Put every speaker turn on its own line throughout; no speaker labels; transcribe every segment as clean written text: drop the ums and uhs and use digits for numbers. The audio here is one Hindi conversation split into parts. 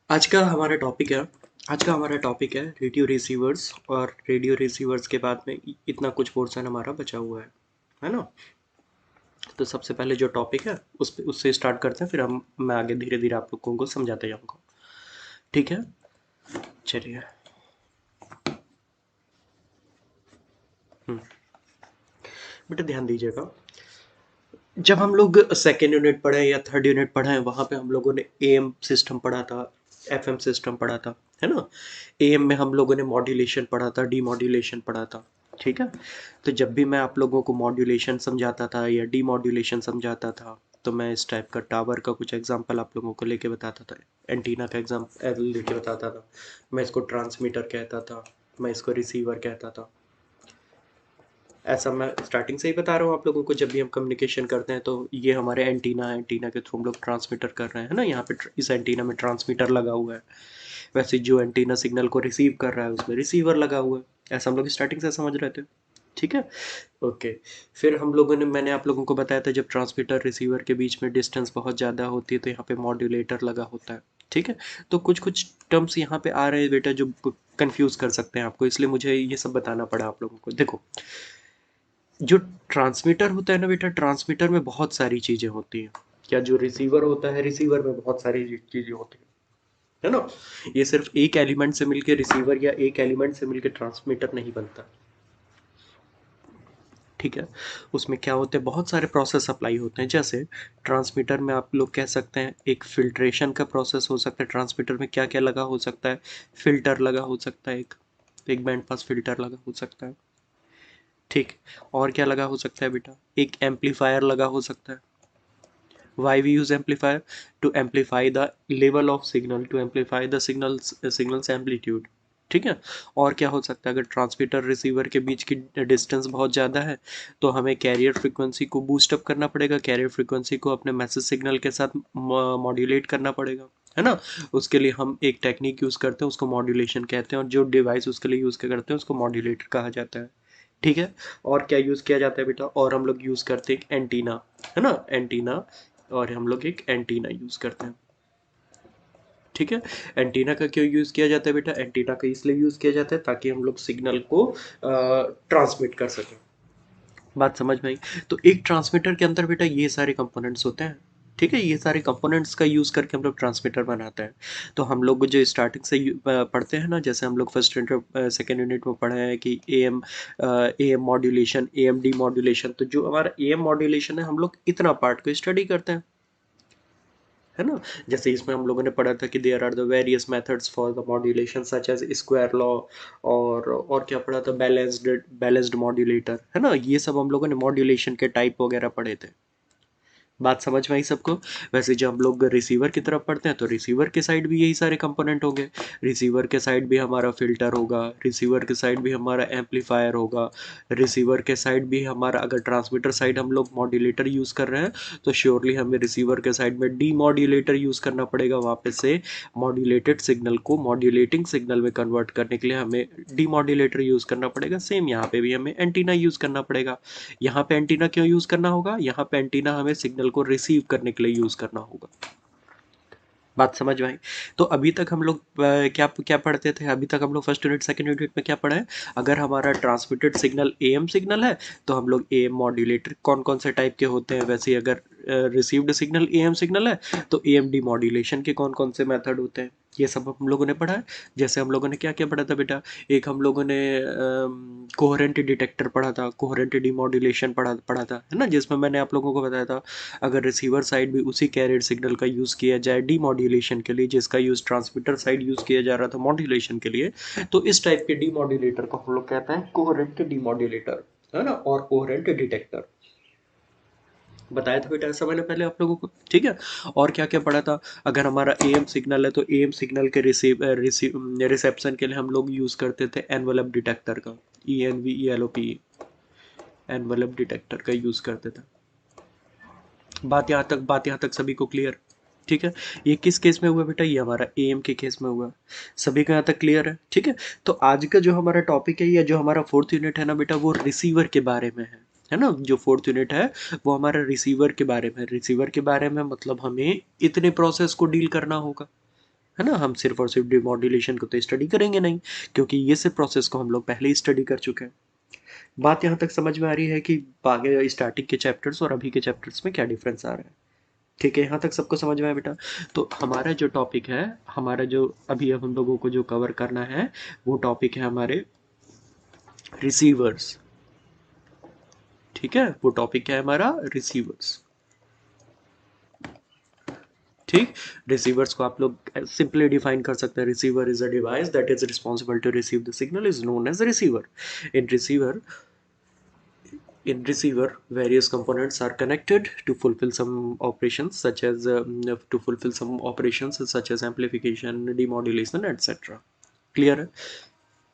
आज का हमारा टॉपिक है रेडियो रिसीवर्स। और रेडियो रिसीवर्स के बाद में इतना कुछ पोर्शन हमारा बचा हुआ है ना। तो सबसे पहले जो टॉपिक है उससे स्टार्ट करते हैं, फिर मैं आगे धीरे धीरे आप लोगों को समझाते जाऊँगा। ठीक है, चलिए। बेटा ध्यान दीजिएगा, जब हम लोग सेकेंड यूनिट पढ़े या थर्ड यूनिट पढ़े हैं वहाँ पे हम लोगों ने एएम सिस्टम पढ़ा था, एफएम सिस्टम पढ़ा था, है ना। एएम में हम लोगों ने मॉड्यूलेशन पढ़ा था, डीमॉड्यूलेशन पढ़ा था। ठीक है, तो जब भी मैं आप लोगों को मॉड्यूलेशन समझाता था या डीमॉड्यूलेशन समझाता था तो मैं इस टाइप का टावर का कुछ एग्जांपल आप लोगों को लेके बताता था, एंटीना का एग्जांपल लेके बताता था। मैं इसको ट्रांसमीटर कहता था, मैं इसको रिसीवर कहता था। ऐसा मैं स्टार्टिंग से ही बता रहा हूँ आप लोगों को, जब भी हम कम्युनिकेशन करते हैं तो ये हमारे एंटीना है, एंटीना के थ्रू हम लोग ट्रांसमीटर कर रहे हैं ना। यहाँ पे इस एंटीना में ट्रांसमीटर लगा हुआ है, वैसे जो एंटीना सिग्नल को रिसीव कर रहा है उसमें रिसीवर लगा हुआ है। ऐसा हम लोग स्टार्टिंग से समझ रहे थे। ठीक है, ओके। फिर हम लोगों ने मैंने आप लोगों को बताया था जब ट्रांसमीटर रिसीवर के बीच में डिस्टेंस बहुत ज़्यादा होती है तो यहाँ पे मॉड्यूलेटर लगा होता है। ठीक है, तो कुछ कुछ टर्म्स यहाँ पे आ रहे हैं बेटा जो कंफ्यूज कर सकते हैं आपको, इसलिए मुझे ये सब बताना पड़ा आप लोगों को। देखो, जो ट्रांसमीटर होता है ना बेटा, ट्रांसमीटर में बहुत सारी चीजें होती हैं। क्या जो रिसीवर होता है, रिसीवर में बहुत सारी चीजें होती हैं, है ना। ये सिर्फ एक एलिमेंट से मिलके रिसीवर या एक एलिमेंट से मिलके ट्रांसमीटर नहीं बनता। ठीक है, उसमें क्या होते हैं, बहुत सारे प्रोसेस अप्लाई होते हैं। जैसे ट्रांसमीटर में आप लोग कह सकते हैं एक फिल्ट्रेशन का प्रोसेस हो सकता है। ट्रांसमीटर में क्या क्या लगा हो सकता है, फिल्टर लगा हो सकता है, एक बैंड पास फिल्टर लगा हो सकता है। ठीक, और क्या लगा हो सकता है बेटा, एक एम्पलीफायर लगा हो सकता है। Why we use amplifier? To amplify the level of signal, to amplify the signals amplitude। ठीक है, और क्या हो सकता है, अगर ट्रांसमीटर रिसीवर के बीच की डिस्टेंस बहुत ज़्यादा है तो हमें कैरियर फ्रीक्वेंसी को बूस्ट अप करना पड़ेगा, कैरियर फ्रीक्वेंसी को अपने मैसेज सिग्नल के साथ मॉड्यूलेट करना पड़ेगा, है ना। उसके लिए हम एक टेक्निक यूज़ करते हैं, उसको मॉड्यूलेशन कहते हैं, और जो डिवाइस उसके लिए यूज़ करते हैं उसको मॉड्यूलेटर कहा जाता है। ठीक है, और क्या यूज़ किया जाता है बेटा, और हम लोग यूज़ करते हैं एंटीना, है ना, एंटीना। और हम लोग एक एंटीना यूज़ करते हैं। ठीक है, एंटीना का क्यों यूज़ किया जाता है बेटा, एंटीना का इसलिए यूज़ किया जाता है ताकि हम लोग सिग्नल को ट्रांसमिट कर सकें। बात समझ में आई। तो एक ट्रांसमीटर के अंदर बेटा ये सारे कंपोनेंट्स होते हैं। ठीक है, ये सारे कंपोनेंट्स का यूज़ करके हम लोग ट्रांसमीटर बनाते हैं। तो हम लोग जो स्टार्टिंग से पढ़ते हैं ना, जैसे हम लोग फर्स्ट यूनिट सेकेंड यूनिट में पढ़े हैं कि am modulation, am D modulation. तो जो हमारा एएम मॉड्यूलेशन है हम लोग इतना पार्ट को स्टडी करते हैं, है ना। जैसे इसमें हम लोगों ने पढ़ा था कि there are the various methods for the modulation such as square law, और क्या पढ़ा था, बैलेंस्ड मॉड्यूलेटर, है ना। ये सब हम लोगों ने मॉड्यूलेशन के टाइप वगैरह पढ़े थे। बात समझ में आई सबको। वैसे जब हम लोग रिसीवर की तरफ पढ़ते हैं तो रिसीवर के साइड भी यही सारे कंपोनेंट होंगे। रिसीवर के साइड भी हमारा फिल्टर होगा, रिसीवर के साइड भी हमारा एम्पलीफायर होगा, रिसीवर के साइड भी हमारा, अगर ट्रांसमीटर साइड हम लोग मॉड्यूलेटर यूज़ कर रहे हैं तो श्योरली हमें रिसीवर के साइड में डी मॉड्यूलेटर यूज़ करना पड़ेगा। वापस से मॉड्यूलेटेड सिग्नल को मॉड्यूलेटिंग सिग्नल में कन्वर्ट करने के लिए हमें डी मॉड्यूलेटर यूज़ करना पड़ेगा। सेम यहाँ पे भी हमें एंटीना यूज़ करना पड़ेगा। यहाँ पे एंटीना क्यों यूज़ करना होगा, यहाँ पे एंटीना हमें सिग्नल को रिसीव करने के लिए यूज़ करना होगा। बात समझ में आई। तो अभी तक हम लोग क्या क्या पढ़ते थे, अभी तक हम लोग फर्स्ट यूनिट सेकंड यूनिट में क्या पढ़ा है। अगर हमारा ट्रांसमिटेड सिग्नल एएम सिग्नल है तो हम लोग एएम मॉड्यूलेटर कौन कौन से टाइप के होते हैं, वैसे अगर रिसीव्ड सिग्नल एएम सिग्नल है तो एएम डी मॉड्यूलेशन के कौन कौन से मेथड होते हैं, ये सब हम लोगों ने पढ़ा है। जैसे हम लोगों ने क्या क्या पढ़ा था बेटा, एक हम लोगों ने कोहेरेंट डिटेक्टर पढ़ा था, कोहेरेंट डीमॉड्यूलेशन पढ़ा पढ़ा था, है ना, जिसमें मैंने आप लोगों को बताया था अगर रिसीवर साइड भी उसी कैरियर सिग्नल का यूज़ किया जाए डीमॉड्यूलेशन के लिए, जिसका यूज़ ट्रांसमीटर साइड यूज़ किया जा रहा था मॉड्यूलेशन के लिए, तो इस टाइप के डीमॉड्यूलेटर को हम लोग कहते हैं कोहेरेंट डीमॉड्यूलेटर, है ना, और कोहेरेंट डिटेक्टर। बताया था बेटा ऐसा मैंने पहले आप लोगों को। ठीक है, और क्या क्या पढ़ा था, अगर हमारा एएम सिग्नल है तो एएम सिग्नल के रिसेप्शन के लिए हम लोग यूज़ करते थे एनवलप डिटेक्टर का, ENVELOP, एनवलप डिटेक्टर का यूज़ करते थे। बात यहाँ तक सभी को क्लियर। ठीक है, ये किस केस में हुआ बेटा, ये हमारा एएम के केस में हुआ। सभी को यहाँ तक क्लियर है। ठीक है, तो आज का जो हमारा टॉपिक है या जो हमारा फोर्थ यूनिट है ना बेटा, वो रिसीवर के बारे में है ना। जो फोर्थ यूनिट है वो हमारा रिसीवर के बारे में, रिसीवर के बारे में मतलब हमें इतने प्रोसेस को डील करना होगा, है ना। हम सिर्फ और सिर्फ डिमॉड्यूलेशन को तो स्टडी करेंगे नहीं, क्योंकि ये सब प्रोसेस को हम लोग पहले ही स्टडी कर चुके हैं। बात यहाँ तक समझ में आ रही है कि आगे स्टार्टिंग के चैप्टर्स और अभी के चैप्टर्स में क्या डिफरेंस आ रहा है? ठीक है, यहाँ तक सबको समझ में आया बेटा? तो हमारा जो टॉपिक है, हमारा जो अभी हम लोगों को जो कवर करना है, वो टॉपिक है हमारे रिसीवर्स। ठीक है, वो टॉपिक है हमारा रिसीवर्स। ठीक, रिसीवर्स को आप लोग सिंपली डिफाइन कर सकते हैं। Receiver is a device that is responsible to receive the signal is known as receiver. In receiver in receiver, various components are connected to fulfill some operations such as amplification, demodulation, etc. Clear है?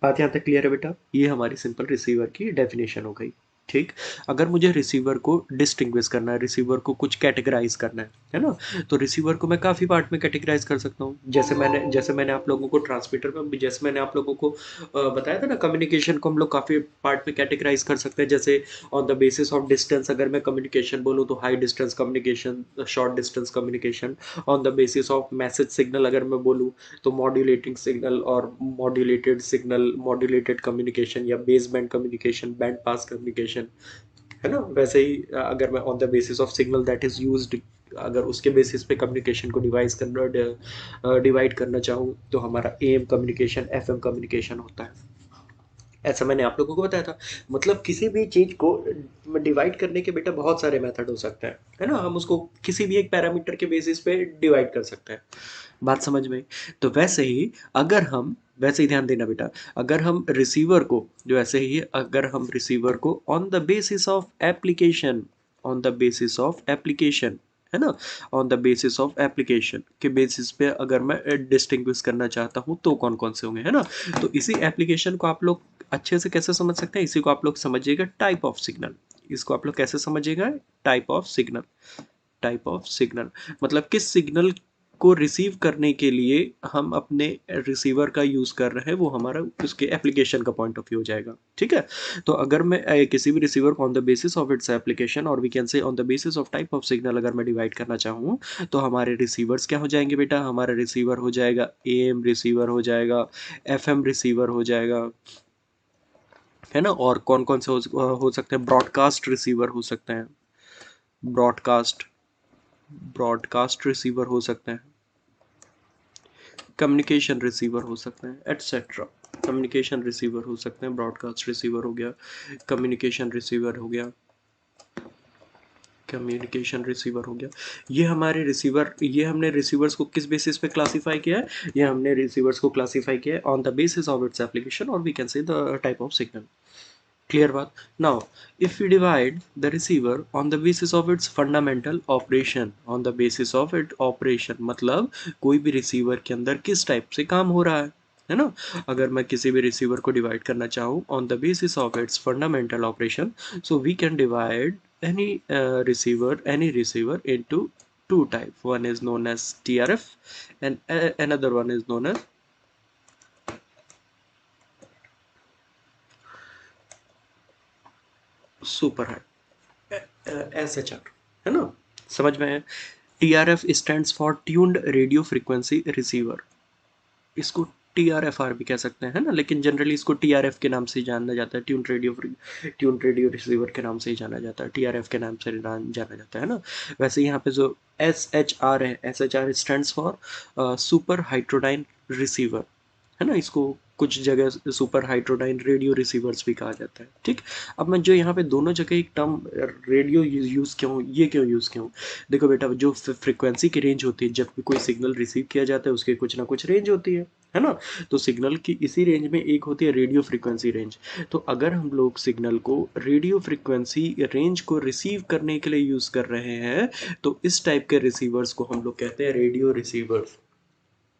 बात यहाँ तक क्लियर है बेटा? ये हमारी सिंपल रिसीवर की डेफिनेशन हो गई। ठीक, अगर मुझे रिसीवर को डिस्टिंग्विश करना है, रिसीवर को कुछ कैटेगराइज करना है ना, तो रिसीवर को मैं काफ़ी पार्ट में कैटेगराइज कर सकता हूँ। जैसे मैंने आप लोगों को ट्रांसमीटर में, जैसे मैंने आप लोगों को बताया था ना, कम्युनिकेशन को हम लोग काफ़ी पार्ट में कैटेगराइज कर सकते हैं। जैसे on the basis of distance अगर मैं कम्युनिकेशन बोलूँ तो high distance communication, short distance communication. On the basis of message signal अगर मैं बोलूँ तो मॉड्यूलेटिंग सिग्नल और मॉड्यूलेटेड सिग्नल, मॉड्यूलेटेड कम्युनिकेशन या base band communication, band pass communication, है ना। वैसे ही अगर मैं on the basis of signal that is used, अगर उसके बेसिस पे कम्युनिकेशन को डिवाइड करना चाहूँ तो हमारा एएम कम्युनिकेशन, एफएम कम्युनिकेशन होता है। ऐसा मैंने आप लोगों को बताया था। मतलब किसी भी चीज को डिवाइड करने के बेटा बहुत सारे मेथड हो सकते हैं, है ना। हम उसको किसी भी एक पैरामीटर के बेसिस पे डिवाइड कर सकते हैं। बात समझ में? तो वैसे ही ध्यान देना बेटा, अगर हम रिसीवर को, जो ऐसे ही अगर हम रिसीवर को on the basis of application, on the basis of application, है ना, on the basis of application के बेसिस पे अगर मैं डिस्टिंग्विश करना चाहता हूँ तो कौन कौन से होंगे, है ना। तो इसी एप्लीकेशन को आप लोग अच्छे से कैसे समझ सकते हैं, इसी को आप लोग समझिएगा टाइप ऑफ सिग्नल। इसको आप लोग कैसे समझिएगा? Type of signal. Type of signal मतलब किस सिग्नल को रिसीव करने के लिए हम अपने रिसीवर का यूज कर रहे हैं, वो हमारा उसके एप्लीकेशन का पॉइंट ऑफ व्यू हो जाएगा। ठीक है, तो अगर मैं किसी भी रिसीवर को on the basis of its application, और we can say on the basis of type of signal अगर मैं डिवाइड करना चाहूँ, तो हमारे रिसीवर्स क्या हो जाएंगे बेटा? हमारा रिसीवर हो जाएगा एएम रिसीवर हो जाएगा, एफएम रिसीवर हो जाएगा, है ना। और कौन कौन से हो सकते हैं? ब्रॉडकास्ट रिसीवर हो सकते हैं, ब्रॉडकास्ट ब्रॉडकास्ट रिसीवर हो सकते हैं, कम्युनिकेशन रिसीवर हो सकते हैं, एटसेट्रा। कम्युनिकेशन रिसीवर हो सकते हैं, ब्रॉडकास्ट रिसीवर हो गया, कम्युनिकेशन रिसीवर हो गया, कम्युनिकेशन रिसीवर हो गया। ये हमारे रिसीवर, ये हमने रिसीवर्स को किस बेसिस पे क्लासीफाई किया है? ये हमने रिसीवर्स को क्लासीफाई किया है on the basis of its application, और we can say the type of signal. Clear बात? Now if we divide the receiver on the basis of its fundamental operation, on the basis of it operation मतलब कोई भी रिसीवर के अंदर किस टाइप से काम हो रहा है ना। अगर मैं किसी भी रिसीवर को डिवाइड करना चाहूँ on the basis of its fundamental operation, so we can divide any receiver into two type. One is known as TRF and another one is known as super high, SHR, है ना। समझ में है? TRF stands for tuned radio frequency receiver. इसको TRFR भी कह सकते हैं, है ना, लेकिन जनरली इसको TRF के नाम से जाना जाता है। ट्यून्ड रेडियो रिसीवर के नाम से ही जाना जाता है, TRF के नाम से जाना जाता है ना। वैसे यहाँ पे जो SHR है, SHR stands for super heterodyne receiver, है ना। इसको कुछ जगह सुपर हाइड्रोडाइन रेडियो रिसीवर्स भी कहा जाता है। ठीक, अब मैं जो यहाँ पे दोनों जगह एक टर्म रेडियो यूज़ क्यों, ये क्यों यूज़ क्यों? देखो बेटा, जो फ्रिक्वेंसी की रेंज होती है, जब भी कोई सिग्नल रिसीव किया जाता है उसके कुछ ना कुछ रेंज होती है ना। तो सिग्नल की इसी रेंज में एक होती है रेडियो फ्रिक्वेंसी रेंज। तो अगर हम लोग सिग्नल को रेडियो फ्रिक्वेंसी रेंज को रिसीव करने के लिए यूज़ कर रहे हैं, तो इस टाइप के रिसीवर्स को हम लोग कहते हैं रेडियो रिसीवर्स।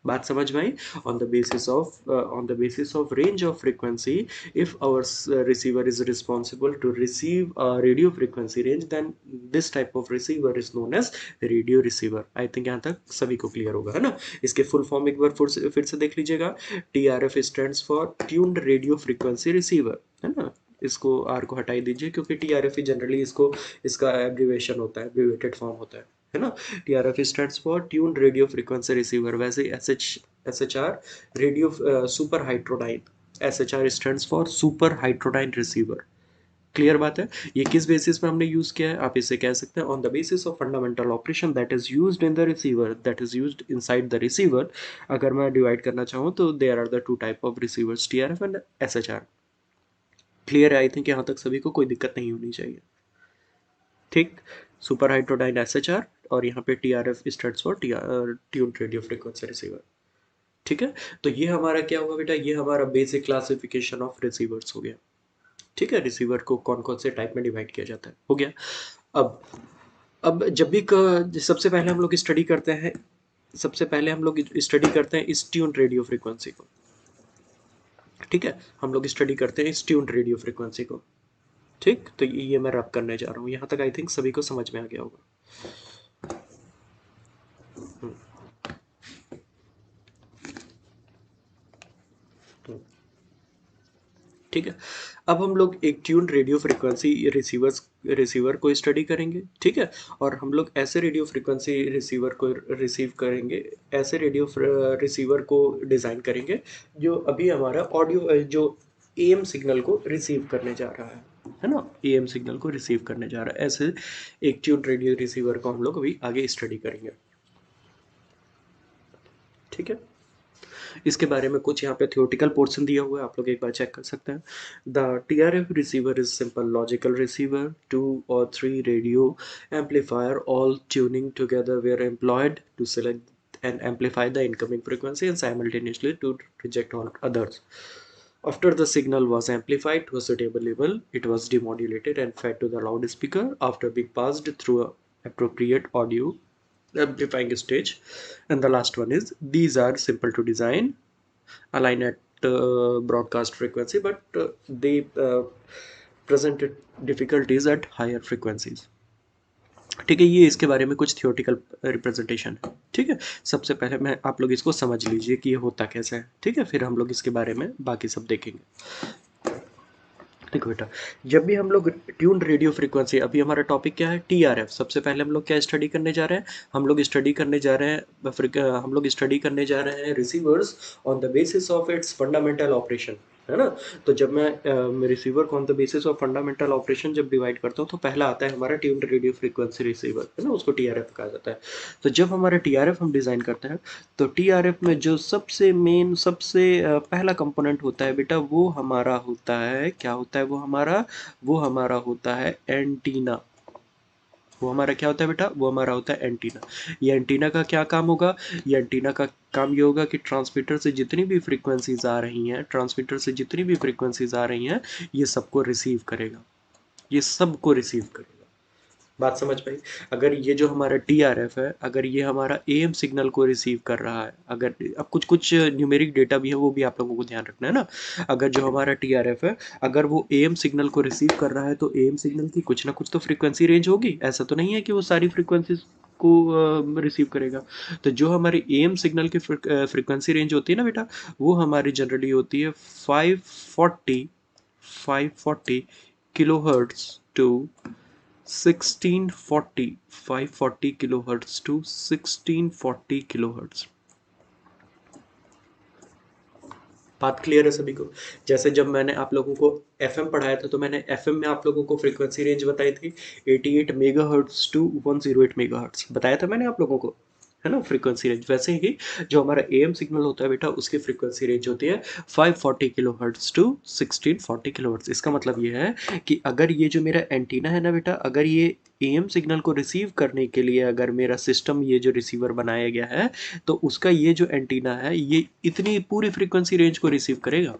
बात समझ में आई? On the basis of range of frequency, if our receiver is responsible to receive radio frequency range, then this type of receiver is known as radio receiver. I think यहाँ तक सभी को क्लियर होगा, है ना। इसके फुल फॉर्म एक बार फिर से देख लीजिएगा। TRF stands for tuned radio frequency receiver, है ना। इसको आर को हटाई दीजिए, क्योंकि TRF ही जनरली इसका एब्रीवेशन होता है, एब्रीवेटेड फॉर्म होता है है ना। TRF stands for tuned radio frequency receiver, वैसे SHR radio super heterodyne, SHR stands for super heterodyne receiver. Clear बात है। ये किस बेसिस पे हमने यूज किया है, आप इसे कह सकते हैं on the basis of fundamental operation that is used in the receiver, that is used inside the receiver. अगर मैं डिवाइड करना चाहूँ तो there are the two type of receivers, TRF and SHR। Clear है, आई थिंक यहाँ तक सभी को कोई दिक्कत नहीं होनी चाहिए। ठीक, सुपर हाइड्रोडाइन SHR, और यहाँ पे TRF stands for tuned radio frequency receiver. ठीक है, तो ये हमारा क्या होगा बेटा, ये हमारा बेसिक क्लासिफिकेशन ऑफ रिसीवर्स हो गया। ठीक है, रिसीवर को कौन कौन से टाइप में डिवाइड किया जाता है, हो गया। अब जब भी सबसे पहले हम लोग स्टडी करते हैं, सबसे पहले हम लोग स्टडी करते हैं इस ट्यून रेडियो फ्रीक्वेंसी को। ठीक है, हम लोग स्टडी करते हैं इस ट्यून रेडियो फ्रीक्वेंसी को। ठीक, तो ये मैं रब करने जा रहा हूँ, यहाँ तक आई थिंक सभी को समझ में आ गया होगा। हम्म, हम्म। ठीक है, अब हम लोग एक ट्यून रेडियो फ्रीक्वेंसी रिसीवर को स्टडी करेंगे। ठीक है, और हम लोग ऐसे रेडियो फ्रीक्वेंसी रिसीवर को रिसीव करेंगे, ऐसे रेडियो रिसीवर को डिज़ाइन करेंगे जो अभी हमारा ऑडियो जो AM सिग्नल को रिसीव करने जा रहा है ना, AM सिग्नल को रिसीव करने जा रहा है, ऐसे एक ट्यून रेडियो रिसीवर को हम लोग अभी आगे स्टडी करेंगे। ठीक है, इसके बारे में कुछ यहाँ पे थियोटिकल पोर्शन दिया हुआ है, आप लोग एक बार चेक कर सकते हैं। The TRF receiver is simple logical receiver, 2 or 3 radio amplifier all tuning together where employed to select and amplify the incoming frequency and simultaneously to reject all others. After the signal was amplified to a suitable level, it was demodulated and fed to the loudspeaker after being passed through a appropriate audio amplifying stage. And the last one is these are simple to design, align at broadcast frequency, but they presented difficulties at higher frequencies. ठीक है, ये इसके बारे में कुछ थियोटिकल रिप्रेजेंटेशन है। ठीक है, सबसे पहले मैं आप लोग इसको समझ लीजिए कि ये होता कैसे है। ठीक है, फिर हम लोग इसके बारे में बाकी सब देखेंगे। देखो बेटा, जब भी हम लोग ट्यून रेडियो फ्रीक्वेंसी, अभी हमारा टॉपिक क्या है, TRF। सबसे पहले हम लोग क्या स्टडी करने जा रहे हैं, हम लोग स्टडी करने जा रहे हैं हम लोग स्टडी करने जा रहे हैं receivers on the basis of its fundamental operation, है ना। तो जब मैं रिसीवर को on the basis of fundamental operation जब डिवाइड करता हूँ तो पहला आता है हमारा ट्यून रेडियो फ्रीक्वेंसी रिसीवर, है ना, उसको TRF कहा जाता है। तो जब हमारा TRF हम डिज़ाइन करते हैं तो TRF में जो सबसे मेन, सबसे पहला कंपोनेंट होता है बेटा, वो हमारा होता है, क्या होता है वो हमारा होता है एंटीना। वो हमारा क्या होता है बेटा, वो हमारा होता है एंटीना। ये एंटीना का क्या काम होगा, ये एंटीना का काम ये होगा कि ट्रांसमीटर से जितनी भी फ्रीक्वेंसीज आ रही हैं, ट्रांसमीटर से जितनी भी फ्रीक्वेंसीज आ रही हैं, ये सबको रिसीव करेगा, ये सबको रिसीव करेगा। बात समझ पाई। अगर ये जो हमारा TRF है, अगर ये हमारा AM सिग्नल को रिसीव कर रहा है, अगर अब कुछ कुछ न्यूमेरिक डेटा भी है, वो भी आप लोगों को ध्यान रखना है ना। अगर जो हमारा TRF है, अगर वो AM सिग्नल को रिसीव कर रहा है तो AM सिग्नल की कुछ ना कुछ तो फ्रीक्वेंसी रेंज होगी, ऐसा तो नहीं है कि वो सारी फ्रीक्वेंसीज को रिसीव करेगा। तो जो हमारी AM सिग्नल की फ्रीक्वेंसी रेंज होती है ना बेटा, वो हमारी जनरली होती है 540 kilohertz to 1640, 540 kilohertz to 1640 kilohertz. बात क्लियर है सभी को। जैसे जब मैंने आप लोगों को FM पढ़ाया था तो मैंने FM में आप लोगों को फ्रीक्वेंसी रेंज बताई थी 88 मेगाहर्ट्ज टू 108 मेगाहर्ट्ज बताया था मैंने आप लोगों को, है ना, फ्रीक्वेंसी रेंज। वैसे ही जो हमारा AM सिग्नल होता है बेटा, उसकी फ्रीक्वेंसी रेंज होती है 540 किलोहर्ट्ज टू 1640 किलोहर्ट्ज। इसका मतलब ये है कि अगर ये जो मेरा एंटीना है ना बेटा, अगर ये AM सिग्नल को रिसीव करने के लिए अगर मेरा सिस्टम, ये जो रिसीवर बनाया गया है, तो उसका ये जो एंटीना है, ये इतनी पूरी फ्रीक्वेंसी रेंज को रिसीव करेगा,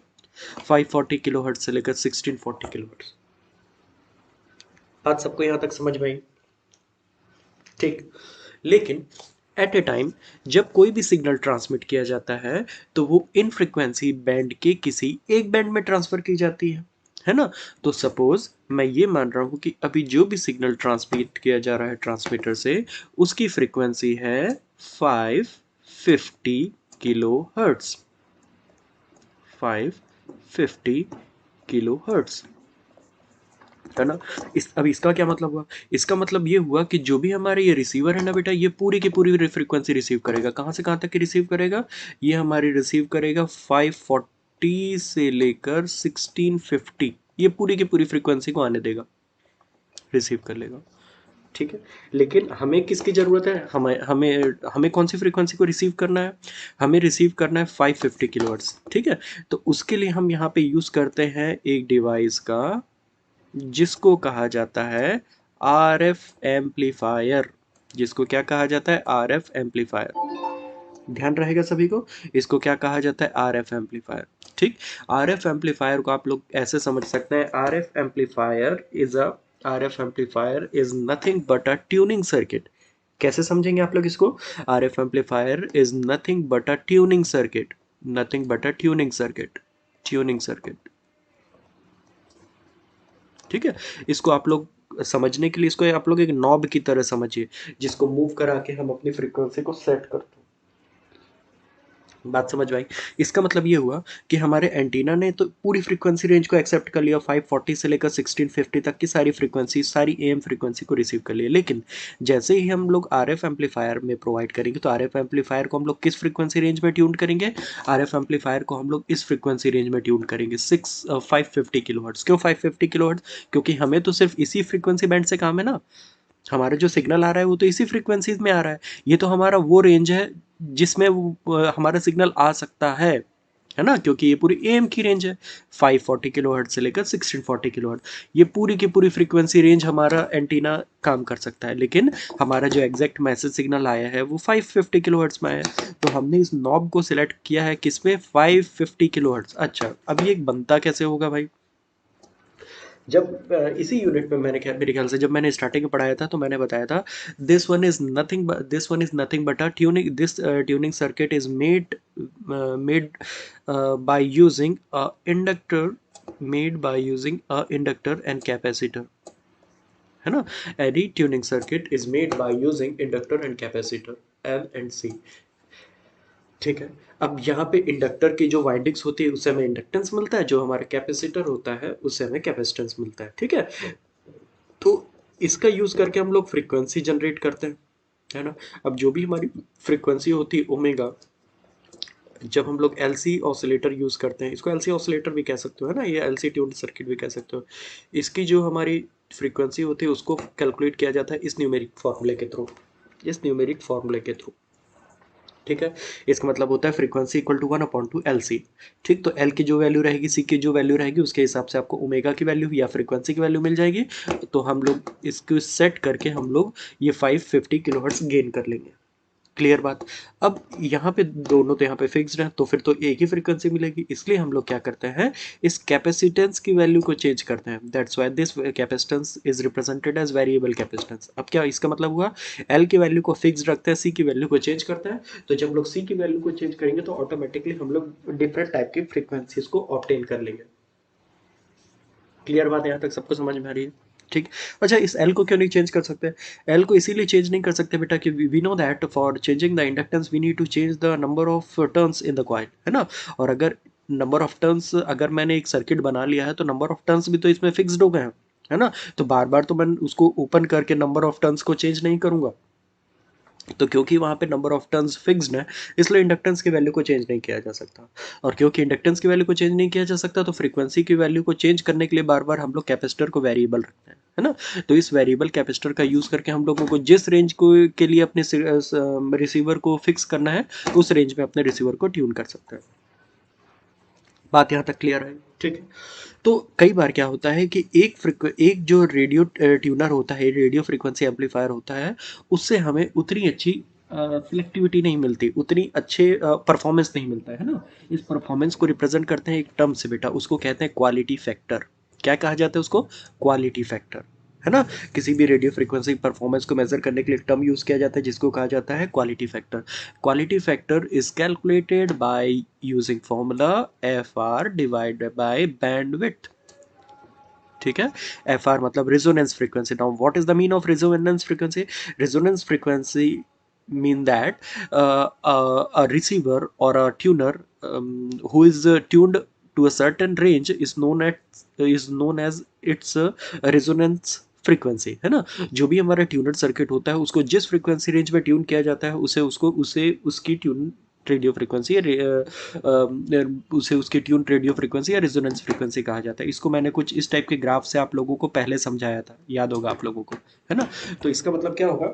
540 किलोहर्ट्ज से लेकर 1640 किलोहर्ट्ज। बात सबको यहाँ तक समझ में आई। ठीक, लेकिन एट ए टाइम जब कोई भी सिग्नल ट्रांसमिट किया जाता है तो वो इन फ्रिक्वेंसी बैंड के किसी एक बैंड में ट्रांसफर की जाती है ना। तो सपोज मैं ये मान रहा हूँ कि अभी जो भी सिग्नल ट्रांसमिट किया जा रहा है ट्रांसमीटर से, उसकी फ्रिक्वेंसी है 550 किलो हर्ट्स, 550 किलो हर्ट्स। है ना। अब इसका क्या मतलब हुआ? इसका मतलब ये हुआ कि जो भी हमारे ये रिसीवर है ना बेटा, ये पूरी की पूरी फ्रीक्वेंसी रिसीव करेगा। कहाँ से कहाँ तक की रिसीव करेगा? ये हमारी रिसीव करेगा 540 से लेकर 1650, ये पूरी की पूरी फ्रीक्वेंसी को आने देगा, रिसीव कर लेगा। ठीक है। लेकिन हमें किसकी ज़रूरत है? हमें हमें हमें कौन सी फ्रीक्वेंसी को रिसीव करना है? हमें रिसीव करना है 550 किलोहर्ट्ज़। ठीक है। तो उसके लिए हम यहाँ पे यूज़ करते हैं एक डिवाइस का, जिसको कहा जाता है आरएफ एम्पलीफायर। जिसको क्या कहा जाता है? RF amplifier. ध्यान रहेगा सभी को, इसको क्या कहा जाता है? RF amplifier. ठीक। आरएफ एम्पलीफायर को आप लोग ऐसे समझ सकते हैं, RF amplifier is nothing but a tuning circuit. कैसे समझेंगे आप लोग इसको? RF amplifier is nothing but a tuning circuit, nothing but a tuning circuit, tuning circuit. ठीक है। इसको आप लोग समझने के लिए इसको आप लोग एक नॉब की तरह समझिए, जिसको मूव करा के हम अपनी फ्रीक्वेंसी को सेट करते हैं। बात समझ में आई? इसका मतलब ये हुआ कि हमारे एंटीना ने तो पूरी फ्रीक्वेंसी रेंज को एक्सेप्ट कर लिया, 540 से लेकर 1650 तक की सारी फ्रीक्वेंसी, सारी एएम फ्रीक्वेंसी को रिसीव कर लिया। लेकिन जैसे ही हम लोग आरएफ एम्पलीफायर में प्रोवाइड करेंगे, तो आरएफ एम्पलीफायर को हम लोग किस फ्रीक्वेंसी रेंज में ट्यून करेंगे? आरएफ एम्पलीफायर को हम लोग इस फ्रीक्वेंसी रेंज में ट्यून करेंगे, 550 किलोहर्ट्ज। क्यों 550 किलोहर्ट्ज? क्योंकि हमें तो सिर्फ इसी फ्रीक्वेंसी बैंड से काम है ना। हमारा जो सिग्नल आ रहा है वो तो इसी फ्रीक्वेंसीज में आ रहा है। ये तो हमारा वो रेंज है जिसमें हमारा सिग्नल आ सकता है ना, क्योंकि ये पूरी एम की रेंज है, 540 किलोहर्ट्ज से लेकर 1640 किलोहर्ट्ज। ये पूरी की पूरी फ्रीक्वेंसी रेंज हमारा एंटीना काम कर सकता है। लेकिन हमारा जो एग्जैक्ट मैसेज सिग्नल आया है वो 550 किलोहर्ट्ज में आया है, तो हमने इस नॉब को सिलेक्ट किया है किसमें? 550 किलोहर्ट्ज। अच्छा, अब ये बनता कैसे होगा भाई? जब इसी यूनिट में मेरे ख्याल से जब मैंने स्टार्टिंग में पढ़ाया था, तो मैंने बताया था, this one is nothing but a tuning, this tuning circuit is made by using a inductor, and capacitor, है ना। Any tuning circuit is made by using inductor and capacitor, L and C. ठीक है। अब यहाँ पे इंडक्टर की जो वाइंडिंग्स होती है उससे हमें इंडक्टेंस मिलता है, जो हमारा कैपेसिटर होता है उससे हमें कैपेसिटेंस मिलता है। ठीक है। तो इसका यूज करके हम लोग फ्रीक्वेंसी जनरेट करते हैं, है ना। अब जो भी हमारी फ्रीक्वेंसी होती है ओमेगा, जब हम लोग एलसी ऑसिलेटर यूज करते हैं, इसको एलसी ऑसिलेटर भी कह सकते हो, है ना, ये एलसी ट्यून्ड सर्किट भी कह सकते हो। इसकी जो हमारी फ्रीक्वेंसी होती है उसको कैलकुलेट किया जाता है इस न्यूमेरिक फॉर्मूले के थ्रू, इस न्यूमेरिक फॉर्मूले के थ्रू। ठीक है। इसका मतलब होता है frequency equal to 1/2 L C. ठीक। तो एल की जो वैल्यू रहेगी, सी की जो वैल्यू रहेगी, उसके हिसाब से आपको ओमेगा की वैल्यू या फ्रीक्वेंसी की वैल्यू मिल जाएगी। तो हम लोग इसको सेट करके हम लोग ये 550 किलोहर्ट्ज गेन कर लेंगे। क्लियर बात। अब यहाँ पे दोनों तो यहाँ पे फिक्स्ड है, तो फिर तो एक ही फ्रीक्वेंसी मिलेगी, इसलिए हम लोग क्या करते हैं, इस कैपेसिटेंस की वैल्यू को चेंज करते हैं। That's why this capacitance is represented as variable capacitance. अब क्या इसका मतलब हुआ? एल की वैल्यू को फिक्स्ड रखते हैं, सी की वैल्यू को चेंज करते हैं। तो जब लोग सी की वैल्यू को चेंज करेंगे तो ऑटोमेटिकली हम लोग डिफरेंट टाइप की फ्रीक्वेंसीज को ऑब्टेन कर लेंगे। क्लियर बात, यहाँ तक सबको समझ में आ रही है? ठीक। अच्छा, इस एल को क्यों नहीं चेंज कर सकते? एल को इसीलिए चेंज नहीं कर सकते बेटा कि we know that for changing the inductance we need to change the number of turns in the coil, है ना। और अगर नंबर ऑफ टर्न्स, अगर मैंने एक सर्किट बना लिया है तो नंबर ऑफ टर्न्स भी तो इसमें फिक्स्ड हो गए हैं, है ना। तो बार बार तो मैं उसको ओपन करके नंबर ऑफ टर्न्स को चेंज नहीं करूंगा। तो क्योंकि वहाँ पे नंबर ऑफ टर्न्स फिक्स्ड है, इसलिए इंडक्टेंस की वैल्यू को चेंज नहीं किया जा सकता। और क्योंकि इंडक्टेंस की वैल्यू को चेंज नहीं किया जा सकता, तो फ्रीक्वेंसी की वैल्यू को चेंज करने के लिए बार बार हम लोग कैपेसिटर को वेरिएबल रखते हैं, है ना। तो इस वेरिएबल कैपेसिटर का यूज करके हम लोगों को जिस रेंज को के लिए अपने रिसीवर को फिक्स करना है, उस रेंज में अपने रिसीवर को ट्यून कर सकते हैं। बात यहाँ तक क्लियर है? ठीक है। तो कई बार क्या होता है कि एक जो रेडियो ट्यूनर होता है, रेडियो फ्रीक्वेंसी एम्पलीफायर होता है, उससे हमें उतनी अच्छी सिलेक्टिविटी नहीं मिलती, उतनी अच्छे परफॉर्मेंस नहीं मिलता है ना। इस परफॉर्मेंस को रिप्रेजेंट करते हैं एक टर्म से बेटा, उसको कहते हैं क्वालिटी फैक्टर। क्या कहा जाता है उसको? क्वालिटी फैक्टर, है ना। किसी भी रेडियो फ्रीक्वेंसी परफॉर्मेंस को मेजर करने के लिए एक टर्म यूज किया जाता है जिसको कहा जाता है quality factor. Quality factor is calculated by using formula F R divided by bandwidth. ठीक है। एफ आर मतलब resonance frequency. Now what is the mean of resonance frequency? Resonance frequency mean that a receiver or a tuner who is tuned to a certain range is known as its resonance frequency, है ना? जो भी हमारा ट्यूनर सर्किट होता है उसको जिस फ्रीक्वेंसी रेंज में ट्यून किया जाता है उसे उसकी ट्यून रेडियो फ्रीक्वेंसी उसे उसकी ट्यून रेडियो फ्रीक्वेंसी या रेजोनेंस फ्रीक्वेंसी कहा जाता है। इसको मैंने कुछ इस टाइप के ग्राफ से आप लोगों को पहले समझाया था, याद होगा आप लोगों को, है ना? तो इसका मतलब क्या होगा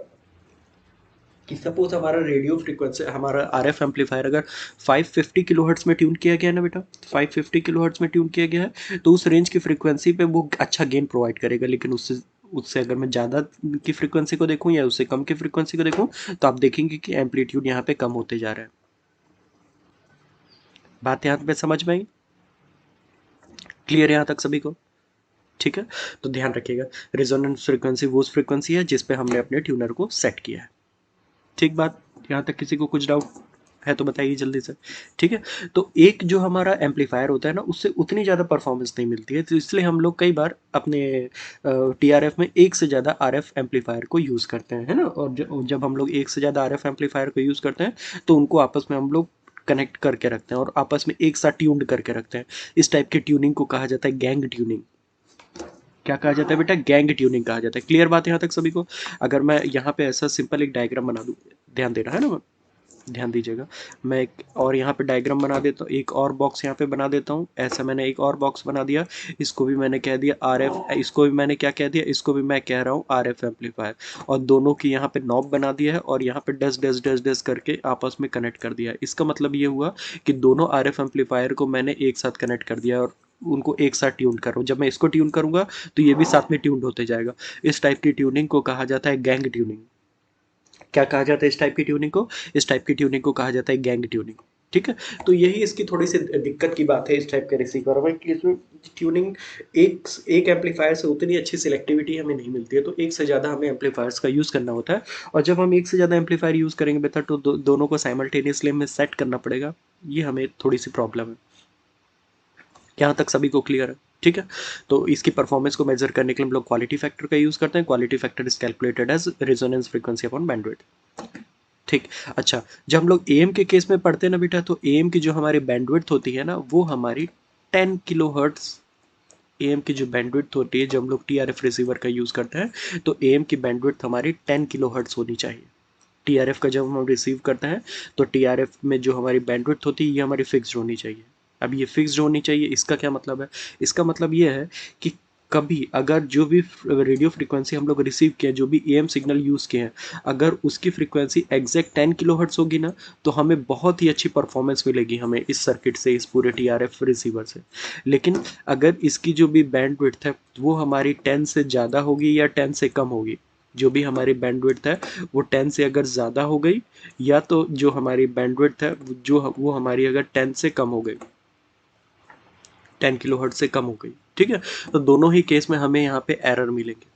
कि सपोज हमारा रेडियो फ्रीक्वेंसी, हमारा आरएफ एम्पलीफायर अगर 550 किलोहर्ट्ज में ट्यून किया गया है ना बेटा, 550 किलोहर्ट्ज में ट्यून किया गया है, तो उस रेंज की फ्रीक्वेंसी पे वो अच्छा गेन प्रोवाइड करेगा। लेकिन उससे उससे अगर मैं ज़्यादा की फ्रीक्वेंसी को देखूं या उससे कम की फ्रीक्वेंसी को देखूं, तो आप देखेंगे कि एम्पलीट्यूड यहाँ पे कम होते जा रहा है। बात यहाँ पे समझ में आई? क्लियर है यहाँ तक सभी को? ठीक है, तो ध्यान रखिएगा, रेजोनेंस फ्रीक्वेंसी वो फ्रीक्वेंसी है जिस पे हमने अपने ट्यूनर को सेट किया है। ठीक बात, यहाँ तक किसी को कुछ डाउट है तो बताइए जल्दी से। ठीक है, तो एक जो हमारा एम्पलीफायर होता है ना, उससे उतनी ज़्यादा परफॉर्मेंस नहीं मिलती है, तो इसलिए हम लोग कई बार अपने टीआरएफ में एक से ज़्यादा आरएफ एम्पलीफायर को यूज़ करते हैं, है ना? और जब हम लोग एक से ज़्यादा आरएफ एम्पलीफायर को यूज़ करते हैं तो उनको आपस में हम लोग कनेक्ट करके रखते हैं और आपस में एक साथ ट्यून्ड करके रखते हैं। इस टाइप की ट्यूनिंग को कहा जाता है गैंग ट्यूनिंग। क्या कहा जाता है बेटा? गैंग ट्यूनिंग कहा जाता है। क्लियर बात है यहाँ तक सभी को? अगर मैं यहाँ पे ऐसा सिंपल एक डायग्राम बना दूँ, ध्यान देना है ना, ध्यान दीजिएगा। मैं एक और यहाँ पे डायग्राम बना देता हूँ, एक और बॉक्स यहाँ पे बना देता हूँ। ऐसा मैंने एक और बॉक्स बना दिया, इसको भी मैंने कह दिया आरएफ, इसको भी मैंने क्या कह दिया, इसको भी मैं कह रहा हूँ आरएफ एम्पलीफायर। और दोनों की यहाँ पे नॉब बना दिया है और यहाँ पे डस डस डस डस करके आपस में कनेक्ट कर दिया है। इसका मतलब ये हुआ कि दोनों आरएफ एम्पलीफायर को मैंने एक साथ कनेक्ट कर दिया और उनको एक साथ ट्यून कर रहा हूँ। जब मैं इसको ट्यून करूंगा तो ये भी साथ में ट्यून होते जाएगा। इस टाइप की ट्यूनिंग को कहा जाता है गैंग ट्यूनिंग। क्या कहा जाता है इस टाइप की ट्यूनिंग को? इस टाइप की ट्यूनिंग को कहा जाता है गैंग ट्यूनिंग। ठीक है, तो यही इसकी थोड़ी सी दिक्कत की बात है इस टाइप के रिसीवर में कि इसमें ट्यूनिंग एक एक एम्पलीफायर से उतनी अच्छी सिलेक्टिविटी हमें नहीं मिलती है, तो एक से ज़्यादा हमें एम्पलीफायर्स का यूज़ करना होता है। और जब हम एक से ज़्यादा एम्पलीफायर यूज़ करेंगे बेटा तो दोनों को साइमल्टेनियसली हमें सेट करना पड़ेगा। ये हमें थोड़ी सी प्रॉब्लम है। यहाँ तक सभी को क्लियर है? ठीक है, तो इसकी परफॉर्मेंस को मेजर करने के लिए हम लोग क्वालिटी फैक्टर का यूज़ करते हैं। Quality factor is calculated as resonance frequency upon bandwidth. ठीक, अच्छा, जब हम लोग एएम के केस में पढ़ते हैं ना बेटा, तो एएम की जो हमारी बैंडविड्थ होती है ना, वो हमारी 10 किलोहर्ट्ज एएम की जो बैंडविड्थ होती है, जब हम लोग टीआरएफ रिसीवर का यूज़ करते हैं तो एएम की बैंडविड्थ हमारी 10 किलोहर्ट्ज होनी चाहिए। टीआरएफ का जब हम रिसीव करते हैं तो टीआरएफ में जो हमारी बैंडविड्थ होती है ये हमारी फिक्स्ड होनी चाहिए। अब ये फिक्स्ड होनी चाहिए, इसका क्या मतलब है? इसका मतलब ये है कि कभी अगर जो भी रेडियो फ्रीक्वेंसी हम लोग रिसीव किए, जो भी एएम सिग्नल यूज़ किए हैं, अगर उसकी फ्रीक्वेंसी एग्जैक्ट 10 किलोहर्ट्ज़ होगी ना, तो हमें बहुत ही अच्छी परफॉर्मेंस मिलेगी हमें इस सर्किट से, इस पूरे टीआरएफ रिसीवर से। लेकिन अगर इसकी जो भी बैंडविड्थ है वो हमारी 10 से ज़्यादा होगी या 10 से कम होगी, जो भी हमारी बैंडविड्थ है वो 10 से अगर ज़्यादा हो गई, या तो जो हमारी बैंडविड्थ है जो वो हमारी अगर 10 से कम हो गई, 10 किलोहर्ट्ज़ से कम हो गई, ठीक है, तो दोनों ही केस में हमें यहाँ पे एरर मिलेंगे।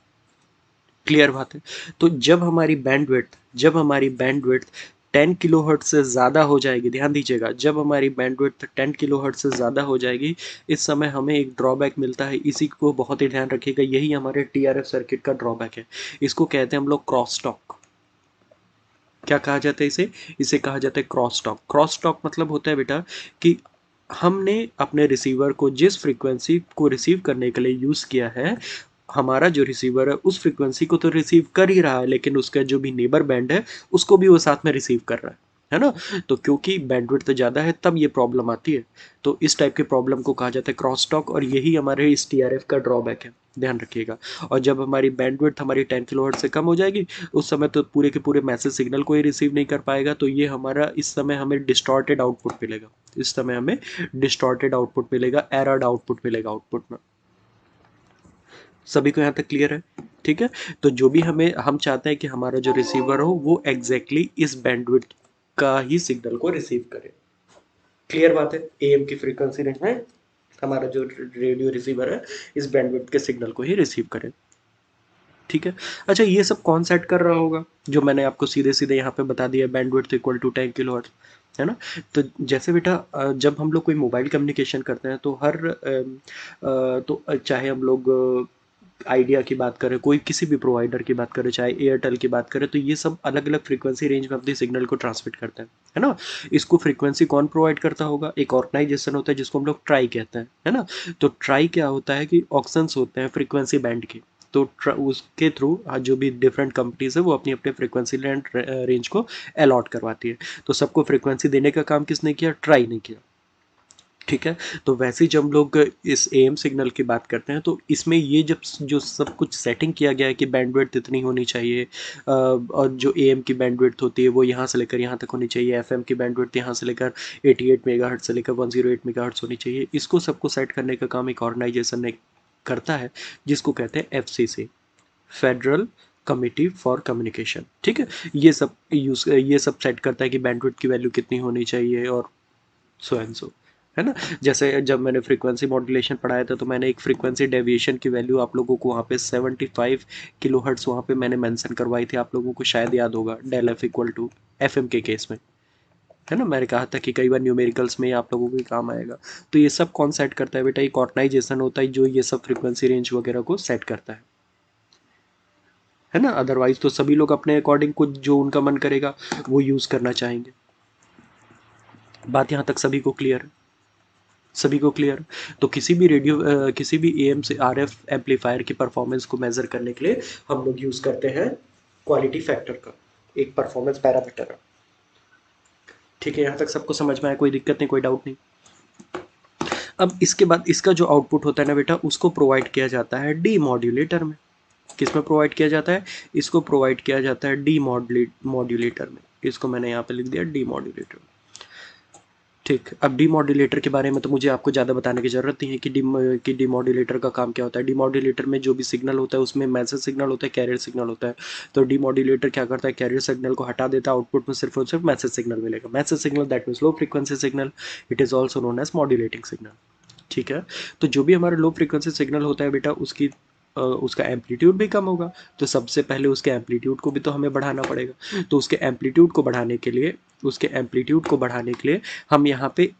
क्लियर बात है? तो जब हमारी बैंडविड्थ 10 किलोहर्ट्ज़ से ज़्यादा हो जाएगी, ध्यान दीजिएगा, जब हमारी बैंडविड्थ 10 किलोहर्ट्ज़ से ज़्यादा हो जाएगी, इस समय हमें एक ड्रॉबैक मिलता है। इसी को बहुत ही ध्यान रखिएगा, यही हमारे टीआरएफ सर्किट का ड्रॉबैक है। इसको कहते हैं हम लोग क्रॉस टॉक। क्या कहा जाता है इसे? इसे कहा जाता है क्रॉस टॉक। क्रॉस टॉक मतलब होता है बेटा कि हमने अपने रिसीवर को जिस फ्रीक्वेंसी को रिसीव करने के लिए यूज़ किया है, हमारा जो रिसीवर है उस फ्रीक्वेंसी को तो रिसीव कर ही रहा है, लेकिन उसका जो भी नेबर बैंड है उसको भी वो साथ में रिसीव कर रहा है ना? तो क्योंकि बैंडविड्थ ज़्यादा है तब ये प्रॉब्लम आती है। तो इस टाइप के प्रॉब्लम को कहा जाता है क्रॉस टॉक, और यही हमारे इस टीआरएफ का ड्रॉबैक है, ध्यान रखिएगा। और जब हमारी बैंडविड्थ हमारी 10 किलोहर्ट्ज़ से कम हो जाएगी, उस समय तो पूरे के पूरे मैसेज सिग्नल को ही रिसीव नहीं कर पाएगा, तो ये हमारा इस समय हमें डिस्टॉर्टेड आउटपुट मिलेगा। इस समय हमें डिस्टॉर्टेड आउटपुट मिलेगा, एरर्ड आउटपुट मिलेगा आउटपुट में। सभी को यहाँ तक क्लियर है? ठीक है, तो जो भी हम चाहते हैं कि हमारा जो रिसीवर हो वो एग्जैक्टली इस बैंडविड्थ का ही सिग्नल को रिसीव करे। क्लियर बात है? एएम की फ्रीक्वेंसी रेंज में हमारा जो रेडियो रिसीवर है इस बैंडविड्थ के सिग्नल को ही रिसीव करे। ठीक है, अच्छा, ये सब कौन सेट कर रहा होगा? जो मैंने आपको सीधे सीधे यहाँ पे बता दिया, बैंडविड्थ इक्वल टू 10 किलोहर्ट्ज़, है ना? तो जैसे बेटा जब हम लोग कोई मोबाइल कम्युनिकेशन करते हैं तो चाहे हम लोग आइडिया की बात करें, कोई किसी भी प्रोवाइडर की बात करें, चाहे एयरटेल की बात करें, तो ये सब अलग अलग फ्रीक्वेंसी रेंज में अपने सिग्नल को ट्रांसमिट करते हैं, है ना। इसको फ्रीक्वेंसी कौन प्रोवाइड करता होगा? एक ऑर्गेनाइजेशन होता है जिसको हम लोग ट्राई कहते हैं, है ना। तो ट्राई क्या होता है कि ऑक्शंस होते हैं फ्रीक्वेंसी बैंड के, तो उसके थ्रू जो भी डिफरेंट कंपनीज है वो अपनी अपने फ्रीक्वेंसी रेंज को अलॉट करवाती है। तो सबको फ्रीक्वेंसी देने का काम किसने किया? ट्राई ने किया, ठीक है। तो वैसे ही जब हम लोग इस एएम सिग्नल की बात करते हैं, तो इसमें ये जब जो सब कुछ सेटिंग किया गया है कि बैंडविड्थ इतनी होनी चाहिए, और जो एएम की बैंडविड्थ होती है वो यहाँ से लेकर यहाँ तक होनी चाहिए, एफएम की बैंडविड्थ यहाँ से लेकर 88 मेगाहर्ट्ज से लेकर 108 मेगाहर्ट्ज होनी चाहिए, इसको सबको सेट करने का काम एक ऑर्गेनाइजेशन ने करता है, जिसको कहते हैं FCC, federal committee for communication, ठीक है। ये सब सेट करता है कि बैंडविड्थ की वैल्यू कितनी होनी चाहिए, और सो एंड सो, है ना। जैसे जब मैंने फ्रीक्वेंसी मॉड्यूलेशन पढ़ाया था, तो मैंने एक फ्रीक्वेंसी डेविएशन की वैल्यू आप लोगों को वहाँ पे 75 किलो हर्ट्स वहाँ पे मैंने मेंशन करवाई थी, आप लोगों को शायद याद होगा, del f equal to f m के केस में, है ना। मैंने कहा था कि कई बार न्यूमेरिकल्स में आप लोगों को काम आएगा। तो ये सब कौन सेट करता है बेटा? एक ऑर्गेनाइजेशन होता है जो ये सब फ्रीक्वेंसी रेंज वगैरह को सेट करता है ना। अदरवाइज तो सभी लोग अपने अकॉर्डिंग कुछ जो उनका मन करेगा वो यूज़ करना चाहेंगे। बात यहाँ तक सभी को क्लियर है? सभी को क्लियर? तो किसी भी एएम से आरएफ एम्पलीफायर की परफॉर्मेंस को मेजर करने के लिए हम लोग यूज करते हैं क्वालिटी फैक्टर का, एक परफॉर्मेंस पैरामीटर है, ठीक है। यहाँ तक सबको समझ में आया? कोई दिक्कत नहीं, कोई डाउट नहीं? अब इसके बाद इसका जो आउटपुट होता है ना बेटा, उसको प्रोवाइड किया जाता है डी मॉड्यूलेटर में। किस में प्रोवाइड किया जाता है? इसको प्रोवाइड किया जाता है डी मॉड्यूलेटर में। इसको मैंने यहाँ पे लिख दिया डी मॉड्यूलेटर। ठीक, अब डीमॉड्यूलेटर के बारे में तो मुझे आपको ज़्यादा बताने की ज़रूरत नहीं है कि डीमॉड्यूलेटर का काम क्या होता है। डीमॉड्यूलेटर में जो भी सिग्नल होता है उसमें मैसेज सिग्नल होता है, कैरियर सिग्नल होता है। तो डीमॉड्यूलेटर क्या करता है? कैरियर सिग्नल को हटा देता है, आउटपुट में सिर्फ और सिर्फ मैसेज सिग्नल मिलेगा। Message signal that means low frequency signal, it is also known as modulating signal, ठीक है। तो जो भी हमारा लो फ्रीक्वेंसी सिग्नल होता है बेटा, उसका एम्पलीट्यूड भी कम होगा, तो सबसे पहले उसके एम्पलीट्यूड को भी तो हमें बढ़ाना पड़ेगा। तो उसके एम्पलीट्यूड को बढ़ाने के लिए हम यहाँ पे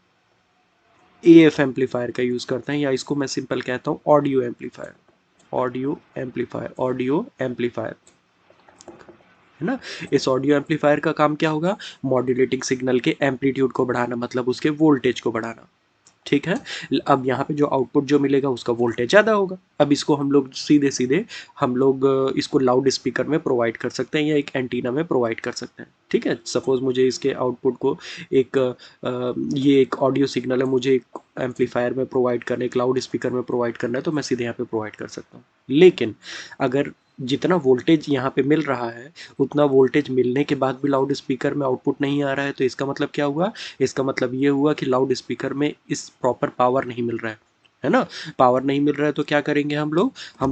एएफ एम्पलीफायर का यूज़ करते हैं, या इसको मैं सिंपल कहता हूँ ऑडियो एम्पलीफायर, ऑडियो एम्पलीफायर, है ना। इस ऑडियो एम्पलीफायर का काम क्या होगा? मॉड्यूलेटिंग सिग्नल के एम्पलीट्यूड को बढ़ाना, मतलब उसके वोल्टेज को बढ़ाना, ठीक है। अब यहाँ पे जो आउटपुट जो मिलेगा उसका वोल्टेज ज़्यादा होगा। अब इसको हम लोग सीधे सीधे इसको लाउड स्पीकर में प्रोवाइड कर सकते हैं, या एक एंटीना में प्रोवाइड कर सकते हैं, ठीक है। सपोज मुझे इसके आउटपुट को ये एक ऑडियो सिग्नल है, मुझे एक एम्पलीफायर में प्रोवाइड करना है, एक लाउड स्पीकर में प्रोवाइड करना है, तो मैं सीधे यहाँ पे प्रोवाइड कर सकता हूँ। लेकिन अगर जितना वोल्टेज यहाँ पे मिल रहा है, उतना वोल्टेज मिलने के बाद भी लाउड स्पीकर में आउटपुट नहीं आ रहा है, तो इसका मतलब क्या हुआ? इसका मतलब ये हुआ कि लाउड स्पीकर में इस प्रॉपर पावर नहीं मिल रहा है ना। पावर नहीं मिल रहा है तो क्या करेंगे हम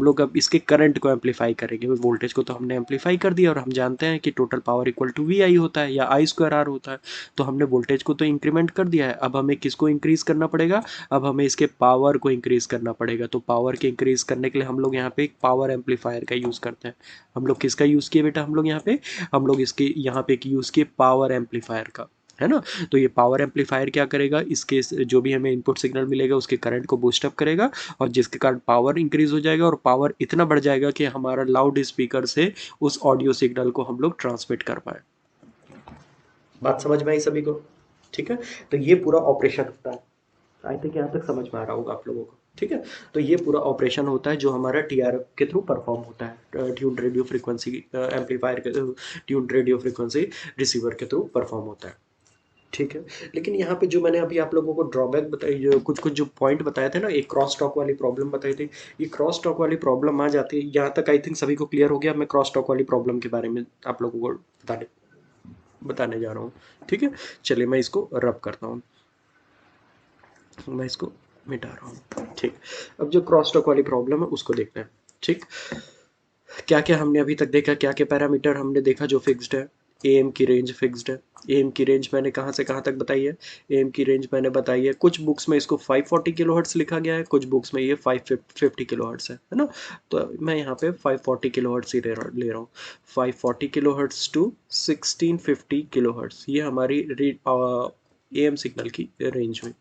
लोग अब इसके करंट को एम्पलीफाई करेंगे। वोल्टेज को तो हमने एम्पलीफाई कर दिया, और हम जानते हैं कि total power equal to V I होता है, या आई स्क्वायर आर होता है। तो हमने वोल्टेज को तो इंक्रीमेंट कर दिया है, अब हमें किसको इंक्रीज करना पड़ेगा? अब हमें इसके पावर को इंक्रीज करना पड़ेगा। तो पावर के इंक्रीज करने के लिए हम लोग यहाँ पे एक पावर एम्पलीफायर का यूज़ करते हैं। हम लोग किसका यूज़ किए बेटा? हम लोग इसके यहाँ पे एक यूज़ किए पावर एम्पलीफायर का, है ना। तो ये पावर एम्पलीफायर क्या करेगा? इसके जो भी हमें इनपुट सिग्नल मिलेगा उसके करंट को बूस्ट अप करेगा, और जिसके कारण पावर इंक्रीज हो जाएगा, और पावर इतना बढ़ जाएगा कि हमारा लाउड स्पीकर से उस ऑडियो सिग्नल को हम लोग ट्रांसमिट कर पाए। बात समझ में आई सभी को? ठीक है। तो ये पूरा ऑपरेशन होता है। आई थिंक यहाँ तक समझ में आ रहा होगा आप लोगों को, ठीक है। तो ये पूरा ऑपरेशन होता है जो हमारा टीआरएफ के थ्रू परफॉर्म होता है, ट्यून्ड रेडियो फ्रीक्वेंसी एम्पलीफायर के, ट्यून्ड रेडियो फ्रीक्वेंसी रिसीवर के थ्रू परफॉर्म होता है, ठीक है। लेकिन यहाँ पे जो मैंने अभी आप लोगों को ड्रॉबैक बताई, जो कुछ कुछ जो पॉइंट बताए थे ना, एक क्रॉस टॉक वाली प्रॉब्लम बताई थी, ये क्रॉस टॉक वाली प्रॉब्लम आ जाती है। यहाँ तक आई थिंक सभी को क्लियर हो गया। मैं क्रॉस टॉक वाली प्रॉब्लम के बारे में आप लोगों को बताने जा रहा हूँ, ठीक है। चलिए मैं इसको रब करता हूँ, मैं इसको मिटा रहा हूँ, ठीक। अब जो क्रॉस टॉक वाली प्रॉब्लम है उसको देखते हैं, ठीक। क्या क्या हमने अभी तक देखा, क्या क्या पैरामीटर हमने देखा जो फिक्स्ड है? एएम की रेंज फिक्स्ड है। एएम की रेंज मैंने कहाँ से कहाँ तक बताई है? एएम की रेंज मैंने बताई है, कुछ बुक्स में इसको 540 किलोहर्ट्ज लिखा गया है, कुछ बुक्स में ये 550 किलोहर्ट्ज है ना। तो मैं यहाँ पे 540 किलोहर्ट्ज ही ले रहा हूँ। 540 किलोहर्ट्ज टू 1650 किलोहर्ट्ज, ये हमारी एएम सिग्नल की रेंज में,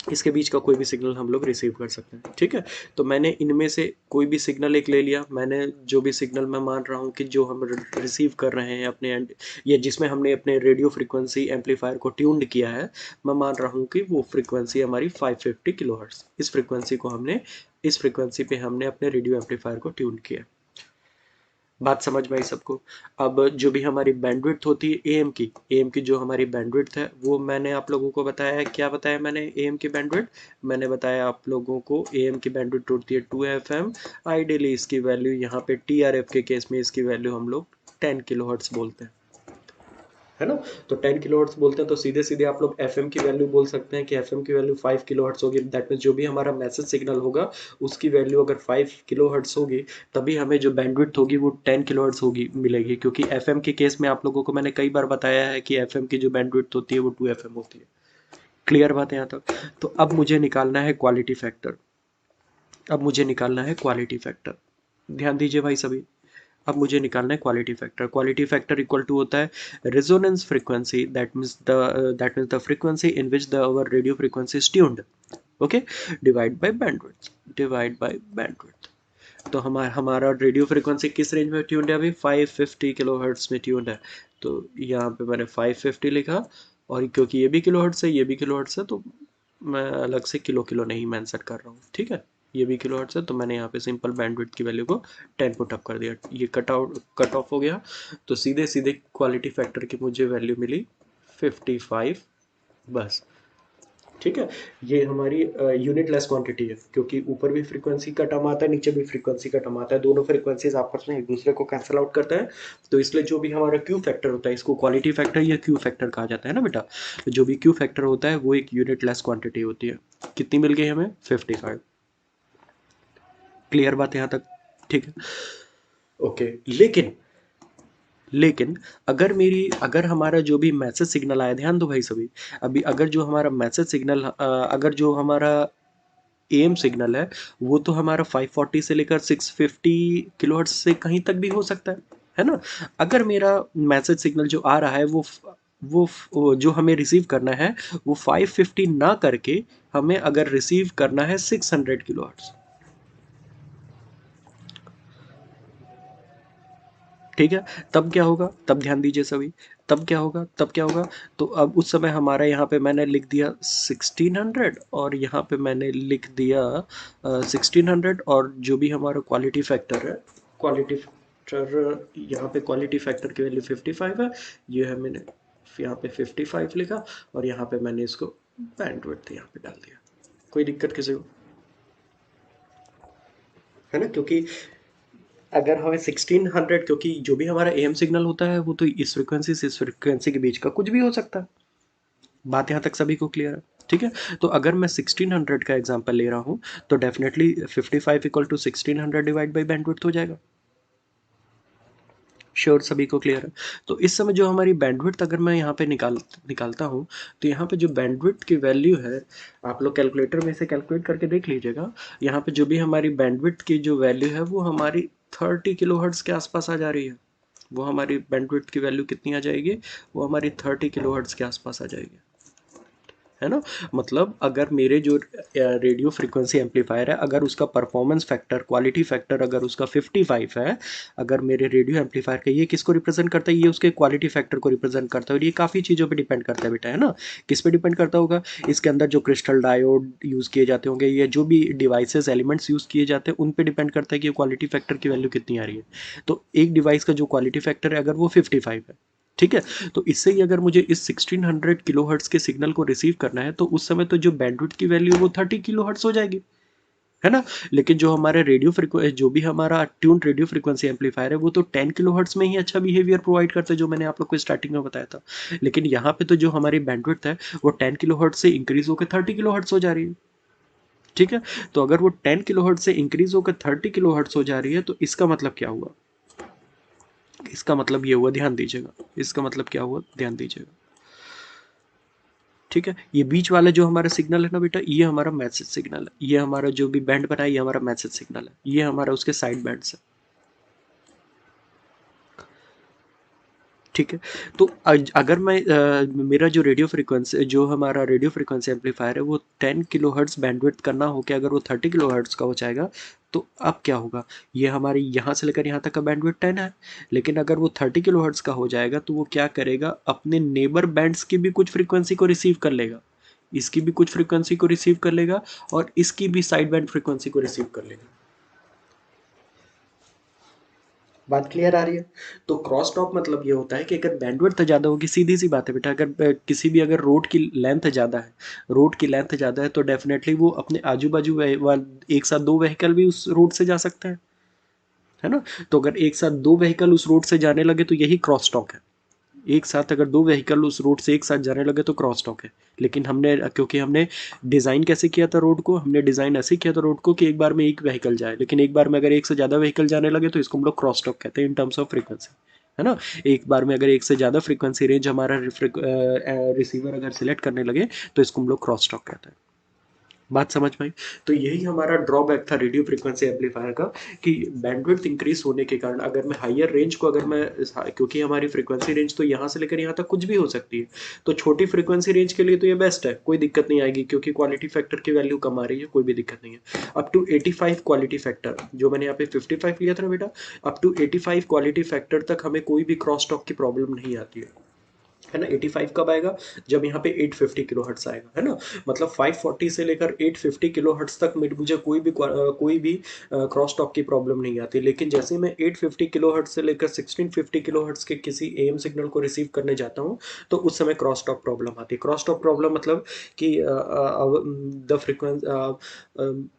इसके बीच का कोई भी सिग्नल हम लोग रिसीव कर सकते हैं, ठीक है। तो मैंने इनमें से कोई भी सिग्नल एक ले लिया, मैंने जो भी सिग्नल मैं मान रहा हूँ कि जो हम रिसीव कर रहे हैं अपने एंड, या जिसमें हमने अपने रेडियो फ्रिक्वेंसी एम्पलीफायर को ट्यून्ड किया है, मैं मान रहा हूँ कि वो फ्रिक्वेंसी हमारी 550 किलोहर्ट्ज़, इस फ्रिक्वेंसी पे हमने अपने रेडियो एम्पलीफायर को ट्यून किया। बात समझ में आई सबको। अब जो भी हमारी बैंडविड्थ होती है एएम की जो हमारी बैंडविड्थ है, वो मैंने आप लोगों को बताया है। क्या बताया मैंने एएम की बैंडविड्थ? मैंने बताया आप लोगों को एएम की बैंडविड्थ होती है 2 FM। आइडियली इसकी वैल्यू यहाँ पे टीआरएफ के केस में इसकी वैल्यू हम लोग 10 किलोहर्ट्ज़ बोलते हैं, है ना। तो 10 किलोहर्ट्ज़ बोलते हैं तो सीधे सीधे आप लोग एफएम की वैल्यू बोल सकते हैं कि एफएम की वैल्यू 5 किलोहर्ट्ज़ होगी। दैट मीन्स जो भी हमारा मैसेज सिग्नल होगा उसकी वैल्यू अगर 5 किलोहर्ट्ज़ होगी, तभी हमें जो बैंडविड्थ होगी वो 10 किलोहर्ट्ज़ होगी मिलेगी, क्योंकि एफएम के केस में आप लोगों को मैंने कई बार बताया है कि एफएम की जो बैंडविड्थ होती है वो 2 FM होती है। क्लियर बात है यहाँ तक? तो अब मुझे निकालना है क्वालिटी फैक्टर। ध्यान दीजिए भाई सभी। अब मुझे निकालना है quality factor. Quality factor equal to होता है resonance frequency, that means the frequency in which the our radio frequency is tuned, okay, divide by bandwidth. तो हमारा रेडियो फ्रीक्वेंसी किस रेंज में ट्यून्ड है अभी? 550 किलोहर्ट्ज़ में ट्यून्ड है। तो यहाँ पे मैंने 550 लिखा, और क्योंकि ये भी किलोहर्ट्ज़ है, ये भी किलोहर्ट्ज़ है, तो मैं अलग से किलो नहीं मेंशन कर रहा हूँ, ठीक है। ये भी किलोहर्ट्ज़ है, तो मैंने यहाँ पे सिंपल बैंडविड्थ की वैल्यू को 10 पुट अप कर दिया। ये कट ऑफ हो गया, तो सीधे सीधे क्वालिटी फैक्टर की मुझे वैल्यू मिली 55, बस, ठीक है। ये हमारी यूनिट लेस क्वांटिटी है, क्योंकि ऊपर भी फ्रीक्वेंसी का टर्म आता है, नीचे भी फ्रीक्वेंसी का टर्म आता है, दोनों फ्रीक्वेंसीज आपस में एक दूसरे को कैंसिल आउट करते हैं। तो इसलिए जो भी हमारा क्यू फैक्टर होता है, इसको क्वालिटी फैक्टर या क्यू फैक्टर कहा जाता है ना बेटा। तो जो भी क्यू फैक्टर होता है वो एक यूनिट लेस क्वांटिटी होती है। कितनी मिल गई हमें? 55। क्लियर बात है यहाँ तक? ठीक है, ओके। लेकिन अगर हमारा जो भी मैसेज सिग्नल आया, ध्यान दो भाई सभी, अभी अगर जो हमारा मैसेज सिग्नल, अगर जो हमारा एम सिग्नल है, वो तो हमारा 540 से लेकर 650 किलोहर्ट्ज से कहीं तक भी हो सकता है ना। अगर मेरा मैसेज सिग्नल जो आ रहा है वो जो हमें रिसीव करना है वो 550 ना करके हमें अगर रिसीव करना है 600 किलोहर्ट्ज, ठीक है। तब क्या होगा? तब ध्यान दीजिए सभी। तब क्या होगा? तो अब उस समय हमारा यहाँ पे मैंने लिख दिया 1600, और यहाँ पे मैंने लिख दिया 1600, और जो भी हमारा क्वालिटी फैक्टर है, क्वालिटी फैक्टर यहाँ पे क्वालिटी फैक्टर की वैल्यू 55 है। ये है, मैंने यहाँ पे 55 लिखा, और यहाँ पे मैंने इसको बैंडविड्थ यहाँ पे डाल दिया। कोई दिक्कत किसी को? है ना, क्योंकि अगर हमें 1600, क्योंकि जो भी हमारा एम सिग्नल होता है वो तो इस फ्रिक्वेंसी से इस फ्रिक्वेंसी के बीच का कुछ भी हो सकता है। बात यहाँ तक सभी को क्लियर है? ठीक है। तो अगर मैं 1600 का एग्जांपल ले रहा हूँ, तो definitely 55 equal to 1600 divide by bandwidth हो जाएगा। श्योर, सभी को क्लियर है? तो इस समय जो हमारी बैंडविड्थ अगर मैं यहाँ पे निकालता हूँ, तो यहाँ पे जो बैंडविड्थ की वैल्यू है, आप लोग कैलकुलेटर में से कैलकुलेट करके देख लीजिएगा। यहाँ पे जो भी हमारी बैंडविड्थ की जो वैल्यू है वो हमारी 30 किलोहर्ट्ज़ के आसपास आ जा रही है। वो हमारी बैंडविड्थ की वैल्यू कितनी आ जाएगी? वो हमारी 30 किलोहर्ट्ज़ के आसपास आ जाएगी, है ना। मतलब अगर मेरे जो रेडियो फ्रीक्वेंसी एम्पलीफायर है, अगर उसका परफॉर्मेंस फैक्टर, क्वालिटी फैक्टर अगर उसका 55 है, अगर मेरे रेडियो एम्पलीफायर का, ये किसको रिप्रेजेंट करता है? ये उसके क्वालिटी फैक्टर को रिप्रेजेंट करता है। और ये काफ़ी चीज़ों पे डिपेंड करता है बेटा, है ना। किस पे डिपेंड करता होगा? इसके अंदर जो क्रिस्टल डायोड यूज़ किए जाते होंगे, या जो भी डिवाइसेस एलिमेंट्स यूज़ किए जाते हैं, उन पे डिपेंड करता है कि क्वालिटी फैक्टर की वैल्यू कितनी आ रही है। तो एक डिवाइस का जो क्वालिटी फैक्टर है अगर वो 55 है, ठीक है, तो इससे ही अगर मुझे इस 1600 किलोहर्ट्ज़ के सिग्नल को रिसीव करना है, तो उस समय तो जो बैंडविड्थ की वैल्यू है वो 30 किलोहर्ट्ज़ हो जाएगी, है ना। लेकिन जो हमारे जो भी हमारा ट्यून्ड रेडियो फ्रीक्वेंसी एम्पलीफायर है वो तो 10 किलोहर्ट्ज़ में ही अच्छा बिहेवियर प्रोवाइड करता है, जो मैंने आप लोग को स्टार्टिंग में बताया था। लेकिन यहाँ पे तो जो हमारी बैंडविड्थ है वो 10 किलोहर्ट्ज़ से इंक्रीज होकर 30 किलोहर्ट्ज़ हो जा रही है, ठीक है। तो अगर वो 10 किलोहर्ट्ज़ से इंक्रीज होकर 30 किलोहर्ट्ज़ हो जा रही है, तो इसका मतलब क्या हुआ? इसका मतलब ये हुआ, ध्यान दीजिएगा, इसका मतलब क्या हुआ, ध्यान दीजिएगा, ठीक है। ये बीच वाला जो हमारा सिग्नल है ना बेटा, ये हमारा मैसेज सिग्नल है। ये हमारा जो भी बैंड बना है ये हमारा मैसेज सिग्नल है। ये हमारा उसके साइड बैंड्स है। ठीक है। तो अगर मैं मेरा जो रेडियो फ्रीक्वेंसी, जो हमारा रेडियो फ्रीक्वेंसी एम्पलीफायर है, वो 10 किलोहर्ट्ज़ बैंडविड्थ करना हो के अगर वो 30 किलोहर्ट्ज़ का हो जाएगा, तो अब क्या होगा? ये हमारी यहाँ से लेकर यहाँ तक का बैंडविड्थ 10 है, लेकिन अगर वो 30 किलोहर्ट्ज़ का हो जाएगा तो वो क्या करेगा, अपने नेबर बैंड्स की भी कुछ फ्रीक्वेंसी को रिसीव कर लेगा, इसकी भी कुछ फ्रीक्वेंसी को रिसीव कर लेगा और इसकी भी साइड बैंड फ्रीक्वेंसी को रिसीव कर लेगा। बात क्लियर आ रही है? तो क्रॉस टॉक मतलब ये होता है कि अगर बैंडविड्थ ज़्यादा होगी, सीधी सी बात है बेटा, अगर किसी भी अगर रोड की लेंथ ज़्यादा है, रोड की लेंथ ज़्यादा है तो डेफिनेटली वो अपने आजू बाजू एक साथ दो व्हीकल भी उस रोड से जा सकते हैं, है ना? तो अगर एक साथ दो व्हीकल उस रोड से जाने लगे तो यही क्रॉस टॉक है। एक साथ अगर दो व्हीकल उस रोड से एक साथ जाने लगे तो क्रॉस टॉक है। लेकिन हमने, क्योंकि हमने डिज़ाइन कैसे किया था रोड को, हमने डिज़ाइन ऐसे किया था रोड को कि एक बार में एक व्हीकल जाए, लेकिन एक बार में अगर एक से ज़्यादा व्हीकल जाने लगे तो इसको हम लोग क्रॉस टॉक कहते हैं इन टर्म्स ऑफ फ्रीक्वेंसी, है ना? एक बार में अगर एक से ज़्यादा फ्रीक्वेंसी रेंज हमारा रिसीवर अगर सिलेक्ट करने लगे तो इसको हम लोग क्रॉस टॉक कहते हैं। बात समझ में आई? तो यही हमारा ड्रॉबैक था रेडियो फ्रीक्वेंसी एम्पलीफायर का, कि बैंडविड्थ इंक्रीज होने के कारण अगर मैं हायर रेंज को, अगर मैं क्योंकि हमारी फ्रीक्वेंसी रेंज तो यहाँ से लेकर यहाँ तक कुछ भी हो सकती है, तो छोटी फ्रीक्वेंसी रेंज के लिए तो ये बेस्ट है, कोई दिक्कत नहीं आएगी, क्योंकि क्वालिटी फैक्टर की वैल्यू कम आ रही है, कोई भी दिक्कत नहीं है। अप टू 85 क्वालिटी फैक्टर, जो मैंने यहाँ पे 55 लिया था ना बेटा, अप टू 85 क्वालिटी फैक्टर तक हमें कोई भी क्रॉस टॉक की प्रॉब्लम नहीं आती है ना? 85 कब आएगा? जब यहाँ पे 850 किलो हर्ट्स आएगा, है ना? मतलब 540 से लेकर 850 किलो हर्ट्स तक मुझे कोई भी क्रॉस टॉक की प्रॉब्लम नहीं आती। लेकिन जैसे मैं 850 किलो हर्ट्स से लेकर 1650 किलो हर्ट्स के किसी एएम सिग्नल को रिसीव करने जाता हूँ, तो उस समय क्रॉस टॉक प्रॉब्लम आती है। क्रॉस टॉक प्रॉब्लम मतलब कि the frequency,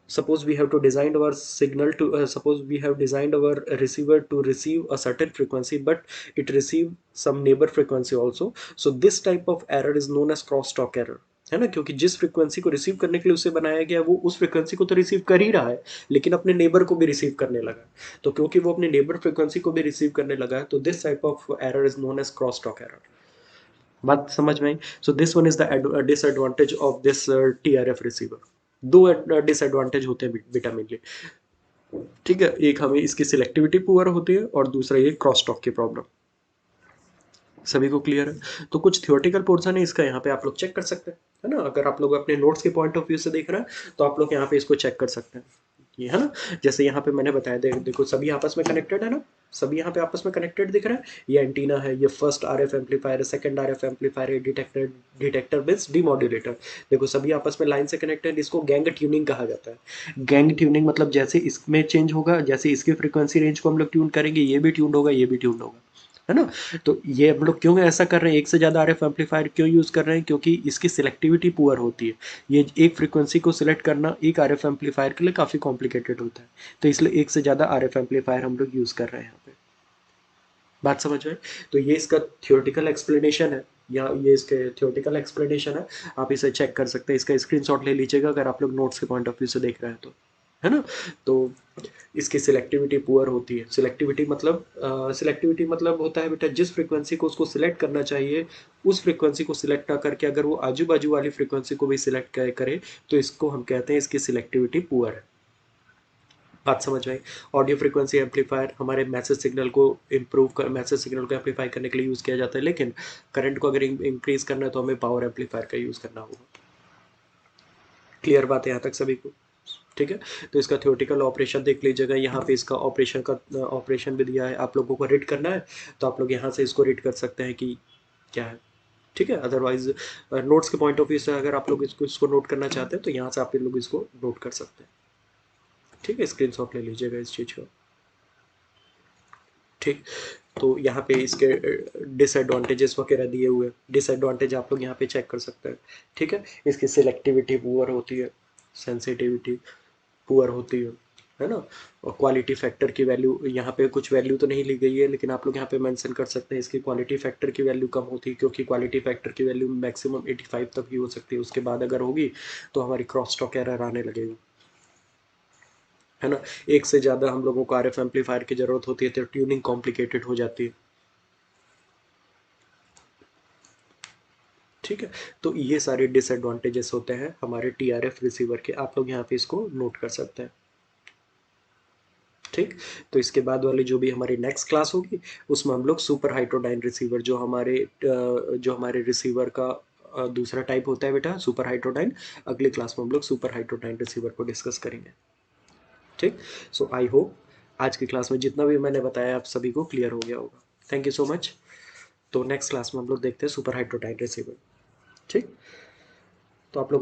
suppose we have to design our signal to suppose we have designed our receiver to receive a certain frequency, but it receive some neighbor frequency also, so this type of error is known as cross talk error, है ना? क्योंकि जिस फ्रीक्वेंसी को रिसीव करने के लिए उसे बनाया गया, वो उस फ्रीक्वेंसी को तो रिसीव कर ही रहा है, लेकिन अपने नेबर को भी रिसीव करने लगा। तो क्योंकि वो अपने नेबर फ्रीक्वेंसी को भी रिसीव करने लगा है, तो this type of error is known as cross talk error. बात समझ में आई? So this one is the disadvantage of this TRF receiver. दो डिसएडवांटेज होते हैं बेटा मेनली, ठीक है? एक हमें इसकी सिलेक्टिविटी पुअर होती है और दूसरा ये क्रॉस टॉक की प्रॉब्लम। सभी को क्लियर है? तो कुछ थियोरेटिकल पोर्शन है इसका, यहाँ पे आप लोग चेक कर सकते हैं, है ना? अगर आप लोग अपने नोट्स के पॉइंट ऑफ व्यू से देख रहे हैं तो आप लोग यहाँ पे इसको चेक कर सकते हैं, ये है ना? जैसे यहाँ पे मैंने बताया, देखो सभी आपस में कनेक्टेड है ना, सभी यहाँ पे आपस में कनेक्टेड दिख रहा है। ये एंटीना है, ये फर्स्ट आरएफ एम्पलीफायर है, सेकंड आरएफ एम्पलीफायर है, डिटेक्टर डिटेक्टर मींस डीमोड्यूलेटर। देखो सभी आपस में लाइन से कनेक्टेड, इसको गैंग ट्यूनिंग कहा जाता है। गैंग ट्यूनिंग मतलब जैसे इसमें चेंज होगा, जैसे इसकी फ्रीक्वेंसी रेंज को हम लोग ट्यून करेंगे, ये भी ट्यून होगा, ये भी ट्यून होगा, है ना? तो ये हम लोग क्यों ऐसा कर रहे हैं, एक से ज़्यादा आरएफ एम्पलीफायर क्यों यूज़ कर रहे हैं? क्योंकि इसकी सिलेक्टिविटी पुअर होती है। ये एक फ्रीक्वेंसी को सिलेक्ट करना एक आरएफ एम्पलीफायर के लिए काफ़ी कॉम्प्लिकेटेड होता है, तो इसलिए एक से ज़्यादा आरएफ एम्पलीफायर हम लोग यूज़ कर रहे हैं यहाँ पे। बात समझ में? तो ये इसका थियोरेटिकल एक्सप्लेनेशन है, या ये इसके थियोरेटिकल एक्सप्लेनेशन है। आप इसे चेक कर सकते हैं, इसका स्क्रीनशॉट ले लीजिएगा अगर आप लोग नोट्स के पॉइंट ऑफ व्यू से देख रहे हैं तो, है ना? तो इसकी सिलेक्टिविटी पुअर होती है। सिलेक्टिविटी मतलब होता है बेटा, जिस फ्रीक्वेंसी को उसको सिलेक्ट करना चाहिए, उस फ्रीक्वेंसी को सिलेक्ट ना करके अगर वो आजू बाजू वाली फ्रीक्वेंसी को भी सिलेक्ट करे, तो इसको हम कहते हैं इसकी सिलेक्टिविटी पुअर है। बात समझ में आई? ऑडियो फ्रीक्वेंसी एम्पलीफायर हमारे मैसेज सिग्नल को मैसेज सिग्नल को एम्पलीफाई करने के लिए यूज़ किया जाता है, लेकिन करंट को अगर इंक्रीज करना है तो हमें पावर एम्पलीफायर का यूज़ करना होगा। क्लियर बात है यहाँ तक सभी को? ठीक है? तो इसका थ्योरेटिकल ऑपरेशन देख लीजिएगा, यहाँ पे इसका ऑपरेशन भी दिया है, आप लोगों को रीड करना है तो आप लोग यहाँ से इसको रीड कर सकते हैं कि क्या है, ठीक है? अदरवाइज नोट्स के पॉइंट ऑफ व्यू से अगर आप लोग इसको नोट करना चाहते हैं तो यहाँ से आप लोग इसको नोट कर सकते हैं, ठीक है? स्क्रीनशॉट ले लीजिएगा इस चीज़ का, ठीक? तो यहाँ पे इसके डिसएडवांटेजेस वगैरह दिए हुए हैं, डिसएडवांटेज आप लोग यहाँ पे चेक कर सकते हैं, ठीक है? इसकी सिलेक्टिविटी पुअर होती है, सेंसिटिविटी पुअर होती है ना? और क्वालिटी फैक्टर की वैल्यू, यहाँ पे कुछ वैल्यू तो नहीं ली गई है, लेकिन आप लोग यहाँ पे मेंशन कर सकते हैं इसकी क्वालिटी फैक्टर की वैल्यू कम होती है, क्योंकि क्वालिटी फैक्टर की वैल्यू मैक्सिमम 85 तक ही हो सकती है, उसके बाद अगर होगी तो हमारी क्रॉस टॉक एरर आने लगेगा, है ना? एक से ज़्यादा हम लोगों को आरएफ एम्पलीफायर की ज़रूरत होती है तो ट्यूनिंग कॉम्प्लिकेटेड हो जाती है, ठीक है? तो ये सारे डिसएडवांटेजेस होते हैं हमारे टीआरएफ रिसीवर के, आप लोग यहाँ पे इसको नोट कर सकते हैं। ठीक। तो इसके बाद वाली जो भी हमारी नेक्स्ट क्लास होगी उसमें हम लोग सुपर हाइड्रोडाइन रिसीवर जो हमारे रिसीवर का दूसरा टाइप होता है बेटा सुपर हाइड्रोडाइन, अगली क्लास में हम लोग सुपर हाइड्रोडाइन रिसीवर को डिस्कस करेंगे। ठीक। सो आई होप आज की क्लास में जितना भी मैंने बताया आप सभी को क्लियर हो गया होगा। Thank you so much. तो नेक्स्ट क्लास में हम लोग देखते हैं सुपर हाइड्रोडाइन रिसीवर। ठीक। तो आप लोग